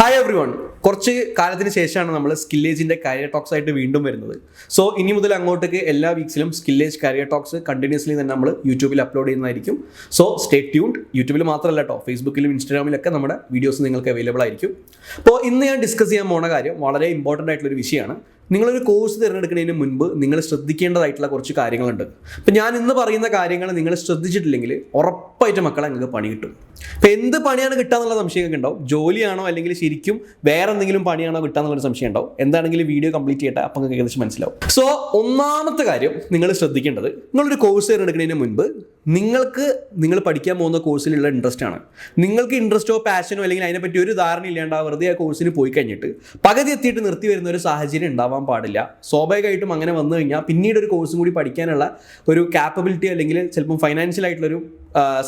Hi every one. കുറച്ച് കാലത്തിന് ശേഷമാണ് നമ്മൾ സ്കില്ലേജിൻ്റെ കരിയർ ടോക്സ് ആയിട്ട് വീണ്ടും വരുന്നത്. സോ ഇനി മുതൽ അങ്ങോട്ടേക്ക് എല്ലാ വീക്സിലും സ്കില്ലേജ് കരിയർ ടോക്സ് കണ്ടിന്യൂസ്ലി തന്നെ നമ്മൾ യൂട്യൂബിൽ അപ്ലോഡ് ചെയ്യുന്നതായിരിക്കും. So stay tuned. യൂട്യൂബിൽ മാത്രമല്ല കേട്ടോ, ഫേസ്ബുക്കിലും ഇൻസ്റ്റാഗ്രാമിലൊക്കെ നമ്മുടെ വീഡിയോസ് നിങ്ങൾക്ക് അവൈലബിൾ ആയിരിക്കും. അപ്പോൾ ഇന്ന് ഞാൻ ഡിസ്കസ് ചെയ്യാൻ പോണ കാര്യം വളരെ ഇമ്പോർട്ടൻ്റ് ആയിട്ടുള്ളൊരു വിഷയമാണ്. നിങ്ങളൊരു കോഴ്സ് തിരഞ്ഞെടുക്കുന്നതിന് മുൻപ് നിങ്ങൾ ശ്രദ്ധിക്കേണ്ടതായിട്ടുള്ള കുറച്ച് കാര്യങ്ങളുണ്ട്. ഇപ്പം ഞാൻ ഇന്ന് പറയുന്ന കാര്യങ്ങൾ നിങ്ങൾ ശ്രദ്ധിച്ചിട്ടില്ലെങ്കിൽ ഉറപ്പായിട്ട് മക്കളെ നിങ്ങൾക്ക് പണി കിട്ടും. ഇപ്പം എന്ത് പണിയാണ് കിട്ടുക എന്നുള്ള സംശയമൊക്കെ ഉണ്ടാവും. ജോലിയാണോ അല്ലെങ്കിൽ ശരിക്കും വേറെ എന്തെങ്കിലും പണിയാണോ കിട്ടുക എന്നുള്ളൊരു സംശയം ഉണ്ടാവും. എന്താണെങ്കിലും വീഡിയോ കംപ്ലീറ്റ് ചെയ്യട്ടെ, അപ്പം നിങ്ങൾക്ക് ഏകദേശം മനസ്സിലാവും. സോ ഒന്നാമത്തെ കാര്യം നിങ്ങൾ ശ്രദ്ധിക്കേണ്ടത്, നിങ്ങളൊരു കോഴ്സ് തിരഞ്ഞെടുക്കുന്നതിന് മുൻപ് നിങ്ങൾ പഠിക്കാൻ പോകുന്ന കോഴ്സിലുള്ള ഇൻട്രസ്റ്റ് ആണ്. നിങ്ങൾക്ക് ഇൻട്രസ്റ്റോ പാഷനോ അല്ലെങ്കിൽ അതിനെപ്പറ്റി ഒരു ധാരണ ഇല്ലാണ്ട് വെറുതെ ആ കോഴ്സിന് പോയി കഴിഞ്ഞിട്ട് പകുതി എത്തിയിട്ട് നിർത്തി വരുന്ന ഒരു സാഹചര്യം ഉണ്ടാവാൻ പാടില്ല. സ്വാഭാവികമായിട്ടും അങ്ങനെ വന്നു കഴിഞ്ഞാൽ പിന്നീട് ഒരു കോഴ്സും കൂടി പഠിക്കാനുള്ള ഒരു കാപ്പബിലിറ്റി അല്ലെങ്കിൽ ചിലപ്പം ഫൈനാൻഷ്യൽ ആയിട്ടുള്ളൊരു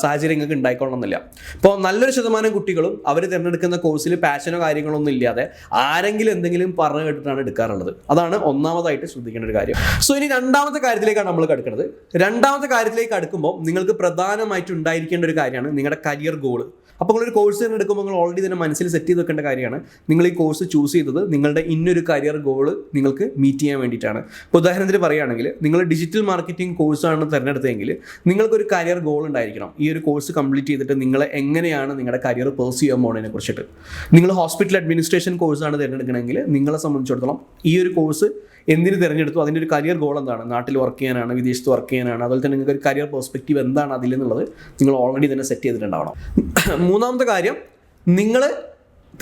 സാഹചര്യം നിങ്ങൾക്ക് ഉണ്ടായിക്കൊള്ളണമെന്നില്ല. അപ്പോൾ നല്ലൊരു ശതമാനം കുട്ടികളും അവർ തിരഞ്ഞെടുക്കുന്ന കോഴ്സിൽ പാഷനോ കാര്യങ്ങളോ ഒന്നും ഇല്ലാതെ ആരെങ്കിലും എന്തെങ്കിലും പറഞ്ഞു കേട്ടിട്ടാണ് എടുക്കാറുള്ളത്. അതാണ് ഒന്നാമതായിട്ട് ശ്രദ്ധിക്കേണ്ട ഒരു കാര്യം. സോ ഇനി രണ്ടാമത്തെ കാര്യത്തിലേക്കാണ് നമ്മൾ കിടക്കുന്നത്. രണ്ടാമത്തെ കാര്യത്തിലേക്ക് അടുക്കുമ്പോൾ നിങ്ങൾക്ക് പ്രധാനമായിട്ട് ഉണ്ടായിരിക്കേണ്ട ഒരു കാര്യമാണ് നിങ്ങളുടെ കരിയർ ഗോള്. അപ്പോൾ നിങ്ങളൊരു കോഴ്സ് തിരഞ്ഞെടുക്കുമ്പോൾ നിങ്ങൾ ഓൾറെഡി തന്നെ മനസ്സിൽ സെറ്റ് ചെയ്ത് വെക്കേണ്ട കാര്യമാണ്, നിങ്ങൾ ഈ കോഴ്സ് ചൂസ് ചെയ്തത് നിങ്ങളുടെ ഇന്നൊരു കരിയർ ഗോള് നിങ്ങൾക്ക് മീറ്റ് ചെയ്യാൻ വേണ്ടിയിട്ടാണ്. ഇപ്പോൾ ഉദാഹരണത്തിന് പറയുകയാണെങ്കിൽ നിങ്ങൾ ഡിജിറ്റൽ മാർക്കറ്റിംഗ് കോഴ്സാണ് തിരഞ്ഞെടുത്തതെങ്കിൽ നിങ്ങൾക്കൊരു കരിയർ ഗോൾ ഉണ്ടായിരിക്കണം. ഈ ഒരു കോഴ്സ് കംപ്ലീറ്റ് ചെയ്തിട്ട് നിങ്ങൾ എങ്ങനെയാണ് നിങ്ങളുടെ കരിയർ പേഴ്സ് ചെയ്യാൻ പോകുന്നതിനെ കുറിച്ചിട്ട്. നിങ്ങൾ ഹോസ്പിറ്റൽ അഡ്മിനിസ്ട്രേഷൻ കോഴ്സാണ് തിരഞ്ഞെടുക്കണമെങ്കിൽ നിങ്ങളെ സംബന്ധിച്ചിടത്തോളം ഈ ഒരു കോഴ്സ് എന്തിന് തിരഞ്ഞെടുത്തു, അതിൻ്റെ ഒരു കരിയർ ഗോൾ എന്താണ്, നാട്ടിൽ വർക്ക് ചെയ്യാനാണ്, വിദേശത്ത് വർക്ക് ചെയ്യാനാണ്, അതുപോലെ തന്നെ നിങ്ങൾക്ക് ഒരു കരിയർ പെർസ്പെക്റ്റീവ് എന്താണ് അതിലെന്നുള്ളത് നിങ്ങൾ ഓൾറെഡി തന്നെ സെറ്റ് ചെയ്തിട്ടുണ്ടാവണം. മൂന്നാമത്തെ കാര്യം, നിങ്ങൾ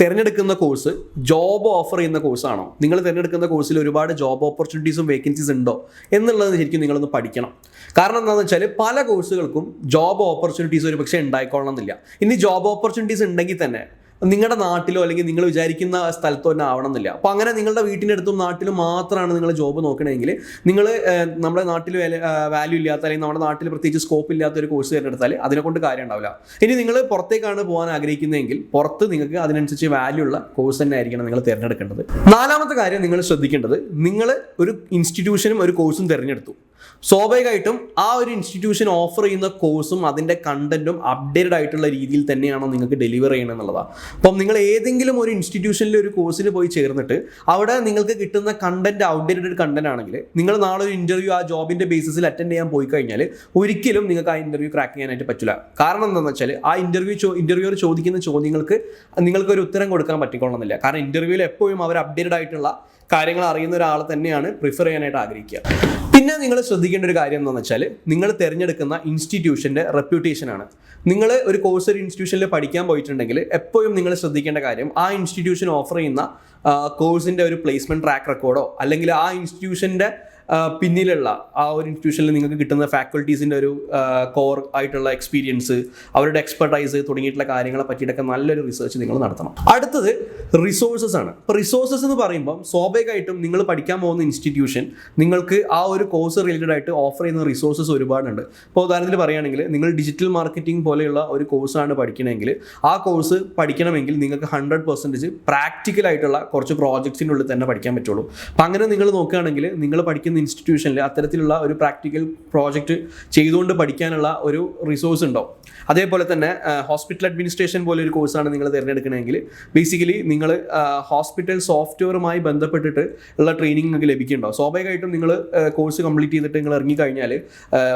തിരഞ്ഞെടുക്കുന്ന കോഴ്സ് ജോബ് ഓഫർ ചെയ്യുന്ന കോഴ്സാണോ, നിങ്ങൾ തിരഞ്ഞെടുക്കുന്ന കോഴ്സിൽ ഒരുപാട് ജോബ് ഓപ്പർച്യൂണിറ്റീസും വേക്കൻസീസ് ഉണ്ടോ എന്നുള്ളത് ശരിക്കും നിങ്ങളൊന്ന് പഠിക്കണം. കാരണം എന്താണെന്ന് വെച്ചാൽ പല കോഴ്സുകൾക്കും ജോബ് ഓപ്പർച്യൂണിറ്റീസ് ഒരു പക്ഷേ ഉണ്ടായിക്കൊള്ളണമെന്നില്ല. ഇനി ജോബ് ഓപ്പർച്യൂണിറ്റീസ് ഉണ്ടെങ്കിൽ തന്നെ നിങ്ങളുടെ നാട്ടിലോ അല്ലെങ്കിൽ നിങ്ങൾ വിചാരിക്കുന്ന സ്ഥലത്തോ തന്നെ ആവണമെന്നില്ല. അപ്പോൾ അങ്ങനെ നിങ്ങളുടെ വീട്ടിൻ്റെ അടുത്തും നാട്ടിലും മാത്രമാണ് നിങ്ങൾ ജോബ് നോക്കണമെങ്കിൽ നിങ്ങൾ നമ്മുടെ നാട്ടിൽ വാല്യൂ ഇല്ലാത്ത അല്ലെങ്കിൽ നമ്മുടെ നാട്ടിൽ പ്രത്യേകിച്ച് സ്കോപ്പ് ഇല്ലാത്ത ഒരു കോഴ്സ് തിരഞ്ഞെടുത്താൽ അതിനെക്കൊണ്ട് കാര്യം ഉണ്ടാവില്ല. ഇനി നിങ്ങൾ പുറത്തേക്കാണ് പോകാൻ ആഗ്രഹിക്കുന്നതെങ്കിൽ പുറത്ത് നിങ്ങൾക്ക് അതിനനുസരിച്ച് വാല്യൂ ഉള്ള കോഴ്സ് തന്നെ ആയിരിക്കണം നിങ്ങൾ തിരഞ്ഞെടുക്കേണ്ടത്. നാലാമത്തെ കാര്യം നിങ്ങൾ ശ്രദ്ധിക്കേണ്ടത്, നിങ്ങൾ ഒരു ഇൻസ്റ്റിറ്റ്യൂഷനും ഒരു കോഴ്സും തിരഞ്ഞെടുത്തു. സ്വാഭാവികമായിട്ടും ആ ഒരു ഇൻസ്റ്റിറ്റ്യൂഷൻ ഓഫർ ചെയ്യുന്ന കോഴ്സും അതിൻ്റെ കണ്ടന്റും അപ്ഡേറ്റഡ് ആയിട്ടുള്ള രീതിയിൽ തന്നെയാണോ നിങ്ങൾക്ക് ഡെലിവർ ചെയ്യണം എന്നുള്ളതാണ്. അപ്പം നിങ്ങൾ ഏതെങ്കിലും ഒരു ഇൻസ്റ്റിറ്റ്യൂഷനിൽ ഒരു കോഴ്സിന് പോയി ചേർന്നിട്ട് അവിടെ നിങ്ങൾക്ക് കിട്ടുന്ന കണ്ടന്റ് ഔട്ട്ഡേറ്റഡ് കണ്ടന്റ് ആണെങ്കിൽ നിങ്ങൾ നാളെ ഒരു ഇൻ്റർവ്യൂ ആ ജോബിൻ്റെ ബേസിസിൽ അറ്റൻഡ് ചെയ്യാൻ പോയി കഴിഞ്ഞാൽ ഒരിക്കലും നിങ്ങൾക്ക് ആ ഇൻ്റർവ്യൂ ക്രാക്ക് ചെയ്യാനായിട്ട് പറ്റില്ല. കാരണം എന്താണെന്ന് വെച്ചാൽ ആ ഇൻ്റർവ്യൂവർ ചോദിക്കുന്ന ചോദ്യങ്ങൾക്ക് നിങ്ങൾക്കൊരു ഉത്തരം കൊടുക്കാൻ പറ്റിക്കൊള്ളണമെന്നില്ല. കാരണം ഇൻ്റർവ്യൂവിൽ എപ്പോഴും അവർ അപ്ഡേറ്റഡ് ആയിട്ടുള്ള കാര്യങ്ങൾ അറിയുന്ന ഒരാൾ തന്നെയാണ് പ്രിഫർ ചെയ്യാനായിട്ട് ആഗ്രഹിക്കുക. പിന്നെ നിങ്ങൾ ശ്രദ്ധിക്കേണ്ട ഒരു കാര്യം എന്താണെന്ന് വെച്ചാൽ നിങ്ങൾ തിരഞ്ഞെടുക്കുന്ന ഇൻസ്റ്റിറ്റ്യൂഷൻ്റെ റെപ്യൂട്ടേഷനാണ്. നിങ്ങൾ ഒരു കോഴ്സ് ഒരു ഇൻസ്റ്റിറ്റ്യൂഷനിൽ പഠിക്കാൻ പോയിട്ടുണ്ടെങ്കിൽ എപ്പോഴും നിങ്ങൾ ശ്രദ്ധിക്കേണ്ട കാര്യം ആ ഇൻസ്റ്റിറ്റ്യൂഷൻ ഓഫർ ചെയ്യുന്ന കോഴ്സിൻ്റെ ഒരു പ്ലേസ്മെൻറ്റ് ട്രാക്ക് റെക്കോർഡോ അല്ലെങ്കിൽ ആ ഇൻസ്റ്റിറ്റ്യൂഷൻ്റെ പിന്നിലുള്ള ആ ഒരു ഇൻസ്റ്റിറ്റ്യൂഷനിൽ നിങ്ങൾക്ക് കിട്ടുന്ന ഫാക്കൽറ്റീസിൻ്റെ ഒരു കോർ ആയിട്ടുള്ള എക്സ്പീരിയൻസ്, അവരുടെ എക്സ്പെർട്ടൈസ് തുടങ്ങിയിട്ടുള്ള കാര്യങ്ങളെ പറ്റിയിട്ടൊക്കെ നല്ലൊരു റിസർച്ച് നിങ്ങൾ നടത്തണം. അടുത്തത് റിസോഴ്സസ് ആണ്. ഇപ്പോൾ റിസോഴ്സസ് എന്ന് പറയുമ്പം സ്വാഭാവികമായിട്ടും നിങ്ങൾ പഠിക്കാൻ പോകുന്ന ഇൻസ്റ്റിറ്റ്യൂഷൻ നിങ്ങൾക്ക് ആ ഒരു കോഴ്സ് റിലേറ്റഡ് ആയിട്ട് ഓഫർ ചെയ്യുന്ന റിസോഴ്സസ് ഒരുപാടുണ്ട്. ഇപ്പോൾ ഉദാഹരണത്തിന് പറയുകയാണെങ്കിൽ നിങ്ങൾ ഡിജിറ്റൽ മാർക്കറ്റിംഗ് പോലെയുള്ള ഒരു കോഴ്സാണ് പഠിക്കണമെങ്കിൽ ആ കോഴ്സ് പഠിക്കണമെങ്കിൽ നിങ്ങൾക്ക് 100% പ്രാക്ടിക്കലായിട്ടുള്ള കുറച്ച് പ്രോജക്ട്സിൻ്റെ ഉള്ളിൽ തന്നെ പഠിക്കാൻ പറ്റുള്ളൂ. അപ്പം അങ്ങനെ നിങ്ങൾ നോക്കുകയാണെങ്കിൽ നിങ്ങൾ പഠിക്കുന്ന ഇൻസ്റ്റിറ്റ്യൂഷനിൽ അത്തരത്തിലുള്ള ഒരു പ്രാക്ടിക്കൽ പ്രോജക്റ്റ് ചെയ്തുകൊണ്ട് പഠിക്കാനുള്ള ഒരു റിസോഴ്സ് ഉണ്ടാവും. അതേപോലെ തന്നെ ഹോസ്പിറ്റൽ അഡ്മിനിസ്ട്രേഷൻ പോലെ ഒരു കോഴ്സാണ് നിങ്ങൾ തിരഞ്ഞെടുക്കണമെങ്കിൽ ബേസിക്കലി നിങ്ങൾ ഹോസ്പിറ്റൽ സോഫ്റ്റ്വെയറുമായി ബന്ധപ്പെട്ടിട്ട് ഉള്ള ട്രെയിനിങ് നിങ്ങൾക്ക് ലഭിക്കുന്നുണ്ടാവും. സ്വാഭാവികമായിട്ടും നിങ്ങൾ കോഴ്സ് കംപ്ലീറ്റ് ചെയ്തിട്ട് നിങ്ങൾ ഇറങ്ങിക്കഴിഞ്ഞാൽ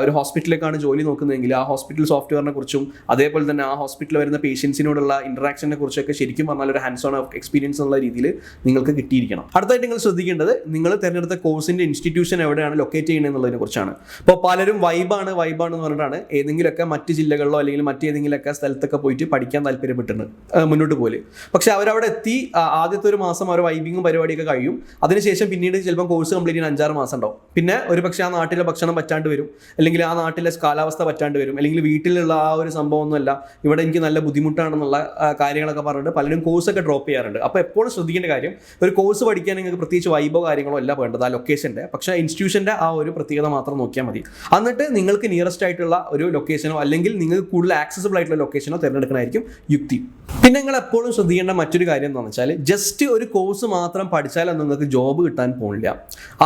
ഒരു ഹോസ്പിറ്റലിലേക്കാണ് ജോലി നോക്കുന്നതെങ്കിൽ ആ ഹോസ്പിറ്റൽ സോഫ്റ്റ്വെയറിനെ കുറിച്ചും അതേപോലെ തന്നെ ആ ഹോസ്പിറ്റലിൽ വരുന്ന പേഷ്യൻസിനോടുള്ള ഇൻറ്ററാക്ഷനെ കുറിച്ചൊക്കെ ശരിക്കും പറഞ്ഞാൽ ഒരു ഹാൻഡ്സ് ഓൺ എക്സ്പീരിയൻസ് എന്നുള്ള രീതിയിൽ നിങ്ങൾക്ക് കിട്ടിയിരിക്കണം. അടുത്തായിട്ട് നിങ്ങൾ ശ്രദ്ധിക്കേണ്ടത് നിങ്ങൾ തിരഞ്ഞെടുത്ത കോഴ്സിൻ്റെ ഇൻസ്റ്റിറ്റ്യൂഷൻ എവിടെയാണ് ലൊക്കേറ്റ് ചെയ്യുന്നത് എന്നുള്ളതിനെ കുറിച്ചാണ്. ഇപ്പോൾ പലരും വൈബാണ് എന്ന് പറഞ്ഞിട്ടാണ് ഏതെങ്കിലുമൊക്കെ മറ്റ് ജില്ലകളിലോ അല്ലെങ്കിൽ മറ്റേതെങ്കിലുമൊക്കെ സ്ഥലത്തൊക്കെ പോയിട്ട് പഠിക്കാൻ താല്പര്യപ്പെട്ടിട്ടുണ്ട് മുന്നോട്ട് പോലെ. പക്ഷെ അവരവിടെ എത്തി ആദ്യത്തെ ഒരു മാസം അവർ വൈബിങ്ങും പരിപാടിയൊക്കെ കഴിയും. അതിനുശേഷം പിന്നീട് ചിലപ്പോൾ കോഴ്സ് കംപ്ലീറ്റ് ചെയ്യാൻ 5-6 മാസം ഉണ്ടാവും. പിന്നെ ഒരു പക്ഷേ ആ നാട്ടിലെ ഭക്ഷണം പറ്റാണ്ട് വരും, അല്ലെങ്കിൽ ആ നാട്ടിലെ കാലാവസ്ഥ പറ്റാണ്ട് വരും, അല്ലെങ്കിൽ വീട്ടിലുള്ള ആ ഒരു സംഭവമൊന്നുമല്ല, ഇവിടെ എനിക്ക് നല്ല ബുദ്ധിമുട്ടാണെന്നുള്ള കാര്യങ്ങളൊക്കെ പറഞ്ഞിട്ട് പലരും കോഴ്സൊക്കെ ഡ്രോപ്പ് ചെയ്യാറുണ്ട്. അപ്പോൾ എപ്പോഴും ശ്രദ്ധിക്കേണ്ട കാര്യം, ഒരു കോഴ്സ് പഠിക്കാൻ നിങ്ങൾക്ക് പ്രത്യേകിച്ച് വൈബോ കാര്യങ്ങളോ അല്ല വേണ്ടത് ആ ലൊക്കേഷൻ്റെ. പക്ഷേ ഇൻസ്റ്റിറ്റ്യൂഷൻ്റെ ആ ഒരു പ്രത്യേകത മാത്രം നോക്കിയാൽ മതി. എന്നിട്ട് നിങ്ങൾക്ക് നിയറസ്റ്റ് ആയിട്ടുള്ള ഒരു ലൊക്കേഷനോ അല്ലെങ്കിൽ നിങ്ങൾക്ക് കൂടുതൽ ആക്സസിബിൾ ആയിട്ടുള്ള ലൊക്കേഷനോ തിരഞ്ഞെടുക്കണമായിരിക്കും യുക്തി. പിന്നെ നിങ്ങൾ എപ്പോഴും ശ്രദ്ധിക്കേണ്ട മറ്റൊരു കാര്യം എന്താണെന്ന് വെച്ചാൽ ജസ്റ്റ് ഒരു കോഴ്സ് മാത്രം പഠിച്ചാലൊന്നും നിങ്ങൾക്ക് ജോബ് കിട്ടാൻ പോകില്ല.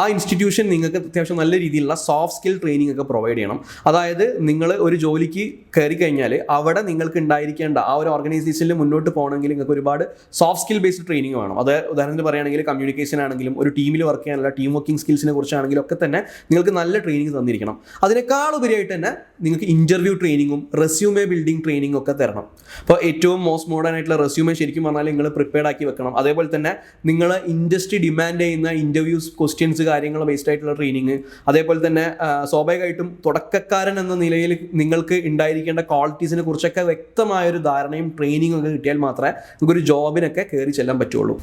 ആ ഇൻസ്റ്റിറ്റ്യൂഷൻ നിങ്ങൾക്ക് അത്യാവശ്യം നല്ല രീതിയിലുള്ള സോഫ്റ്റ് സ്കിൽ ട്രെയിനിങ് ഒക്കെ പ്രൊവൈഡ് ചെയ്യണം. അതായത് നിങ്ങൾ ഒരു ജോലിക്ക് കയറി കഴിഞ്ഞാൽ അവിടെ നിങ്ങൾക്ക് ഉണ്ടായിരിക്കേണ്ട ആ ഒരു ഓർഗനൈസേഷനിൽ മുന്നോട്ട് പോകണമെങ്കിൽ നിങ്ങൾക്ക് ഒരുപാട് സോഫ്റ്റ് സ്കിൽ ബേസ്ഡ് ട്രെയിനിങ് വേണം. അത് ഉദാഹരണത്തിന് പറയുകയാണെങ്കിൽ കമ്മ്യൂണിക്കേഷൻ ആണെങ്കിലും ഒരു ടീമിൽ വർക്ക് ചെയ്യാനുള്ള ടീം വർക്കിംഗ് സ്കിൽസിനെ കുറിച്ചാണെങ്കിലും ഒക്കെ തന്നെ നിങ്ങൾക്ക് നല്ല ട്രെയിനിങ് തന്നിരിക്കണം. അതിനേക്കാൾ ഉപരിയായിട്ട് തന്നെ നിങ്ങൾക്ക് ഇൻ്റർവ്യൂ ട്രെയിനിങ്ങും റെസ്യൂമേ ബിൽഡിംഗ് ട്രെയിനിങ് ഒക്കെ തരണം. അപ്പോൾ ഏറ്റവും മോസ്റ്റ് മോഡേൺ ആയിട്ടുള്ള റെസ്യൂമേ ശരിക്കും പറഞ്ഞാൽ നിങ്ങൾ പ്രിപ്പയർഡ് ആക്കി വെക്കണം. അതേപോലെ തന്നെ നിങ്ങൾ ഇൻഡസ്ട്രി ഡിമാൻഡ് ചെയ്യുന്ന ഇൻ്റർവ്യൂസ് ക്വസ്റ്റ്യൻസ് കാര്യങ്ങൾ ബേസ്ഡ് ആയിട്ടുള്ള ട്രെയിനിങ്, അതേപോലെ തന്നെ സ്വാഭാവികമായിട്ടും തുടക്കക്കാരൻ എന്ന നിലയിൽ നിങ്ങൾക്ക് ഉണ്ടായിരിക്കേണ്ട ക്വാളിറ്റീസിനെ കുറിച്ചൊക്കെ വ്യക്തമായൊരു ധാരണയും ട്രെയിനിങ്ങും ഒക്കെ കിട്ടിയാൽ മാത്രമേ നിങ്ങൾക്കൊരു ജോബിനൊക്കെ കയറി ചെല്ലാൻ പറ്റുള്ളൂ.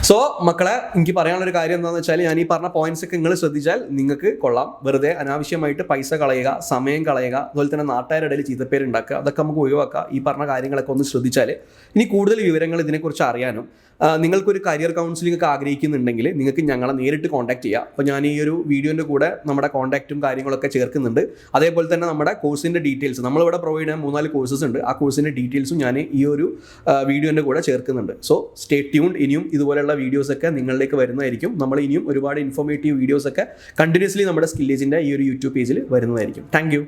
സോ മക്കളെ, എനിക്ക് പറയാനുള്ളൊരു കാര്യം എന്താണെന്ന് വെച്ചാൽ ഞാൻ ഈ പറഞ്ഞ പോയിന്റ്സ് ഒക്കെ നിങ്ങൾ ശ്രദ്ധിച്ചാൽ നിങ്ങൾക്ക് കൊള്ളാം. വെറുതെ അനാവശ്യമായിട്ട് പൈസ കളയുക, സമയം കളയുക, അതുപോലെ തന്നെ നാട്ടുകാരുടെ ഇടയിൽ ചീത്തപ്പേര് ഉണ്ടാക്കുക, അതൊക്കെ നമുക്ക് ഒഴിവാക്കുക. ഈ പറഞ്ഞ കാര്യങ്ങളൊക്കെ ഒന്ന് ശ്രദ്ധിച്ചാൽ ഇനി കൂടുതൽ വിവരങ്ങൾ ഇതിനെക്കുറിച്ച് അറിയാനും നിങ്ങൾക്കൊരു കരിയർ കൗൺസിലിംഗ് ഒക്കെ ആഗ്രഹിക്കുന്നുണ്ടെങ്കിൽ നിങ്ങൾക്ക് ഞങ്ങളെ നേരിട്ട് കോൺടാക്ട് ചെയ്യാം. അപ്പോൾ ഞാൻ ഈ ഒരു വീഡിയോൻ്റെ കൂടെ നമ്മുടെ കോൺടാക്റ്റും കാര്യങ്ങളൊക്കെ ചേർക്കുന്നുണ്ട്. അതേപോലെ തന്നെ നമ്മുടെ കോഴ്സിൻ്റെ ഡീറ്റെയിൽസ് നമ്മളിവിടെ പ്രൊവൈഡ് ചെയ്യാൻ 3-4 കോഴ്സസ് ഉണ്ട്. ആ കോഴ്സിൻ്റെ ഡീറ്റെയിൽസും ഞാൻ ഈ ഒരു വീഡിയോൻ്റെ കൂടെ ചേർക്കുന്നുണ്ട്. So stay tuned. ഇനിയും ഇതുപോലെയുള്ള വീഡിയോസൊക്കെ നിങ്ങളിലേക്ക് വരുന്നതായിരിക്കും. നമ്മൾ ഇനിയും ഒരുപാട് ഇൻഫോർമേറ്റീവ് വീഡിയോസൊക്കെ കണ്ടിന്യൂസ്ലി നമ്മുടെ സ്കില്ലേജിൻ്റെ ഈ ഒരു യൂട്യൂബ് പേജിൽ വരുന്നതായിരിക്കും. Thank you.